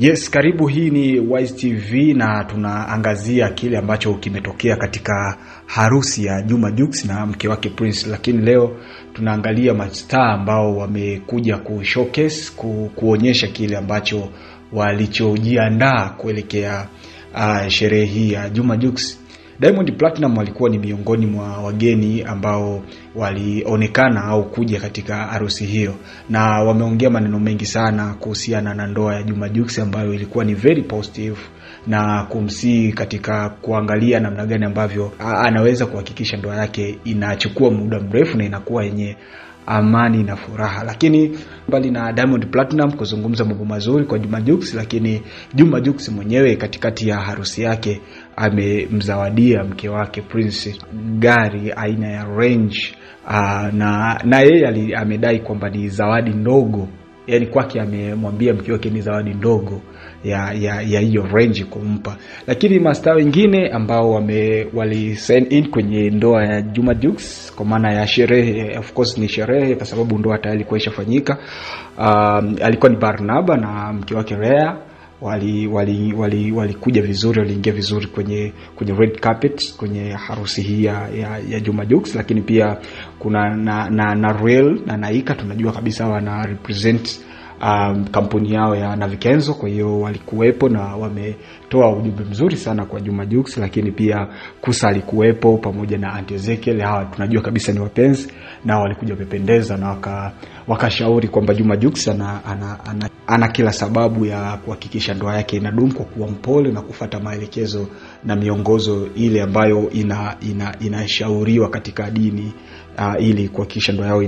Yes, karibu, hii ni Wise TV na tunaangazia kile ambacho kimetokea katika harusi ya Juma Jux na mke wake Prince. Lakini leo tunaangalia mastaa ambao wamekuja showcase, kuonyesha kile ambacho walichojiandaa kuelekea sherehe hii ya Juma Jux. Diamond Platinum walikuwa ni miongoni mwa wageni ambao walionekana au kuja katika harusi hiyo, na wameongea maneno mengi sana kuhusiana na ndoa ya Juma Jux ambayo ilikuwa ni very positive, na kumsii katika kuangalia namna gani ambavyo anaweza kuhakikisha ndoa yake inachukua muda mrefu na inakuwa yenye amani na furaha. Lakini mbali na Diamond Platinum kuzungumza mambo mazuri kwa Juma Jux, lakini Juma Jux mwenyewe katikati ya harusi yake amemzawadia mke wake Prince gari aina ya Range, na yeye amedai kwamba ni zawadi ndogo. Yani kwake amemwambia mke wake ni zawadi ndogo ya hiyo Range kumpa. Lakini mastaa wengine ambao wali sign in kwenye ndoa ya Juma Jux, kwa maana ya sherehe, of course ni sherehe kwa sababu ndoa tayari ilikuwa ishafanyika, alikuwa ni Barnaba na mke wake Rhea. Walikuja vizuri, waliingia vizuri kwenye red carpet kwenye harusi hii ya Juma Jux. Lakini pia kuna na Real na Naika, tunajua kabisa wana represent kampuni yao ya Navikenzo, kwa hiyo walikuwepo na wametoa ujumbe mzuri sana kwa Juma Jux. Lakini pia Kusa alikuwepo pamoja na Auntie Ezekiel, hawa tunajua kabisa ni wapenzi, na walikuja kupendeza na wakashauri kwamba Juma Jux ana kila sababu ya kuhakikisha ndoa yake inadumu kwa kuwa mpole na kufuata maelekezo na miongozo ile ambayo inashauriwa katika dini, ili kuhakikisha ndoa yao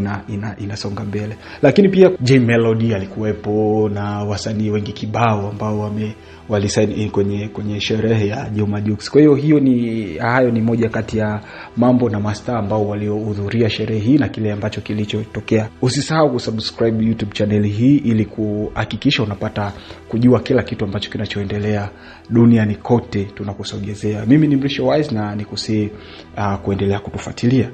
inasonga mbele. Lakini pia J Melody alikuwepo na wasanii wengi kibao ambao walisign in kwenye sherehe ya Juma Jux. Kwa hiyo hayo ni moja kati ya mambo na mastaa ambao waliohudhuria sherehe hii na kile ambacho kilichotokea. Usisahau kusubscribe YouTube channel hii ili kuhakikisha unapata kujua kila kitu ambacho kinachoendelea duniani kote tunakusogezea. Mimi ni Mrisho Wise na nikusii kuendelea kutufuatilia.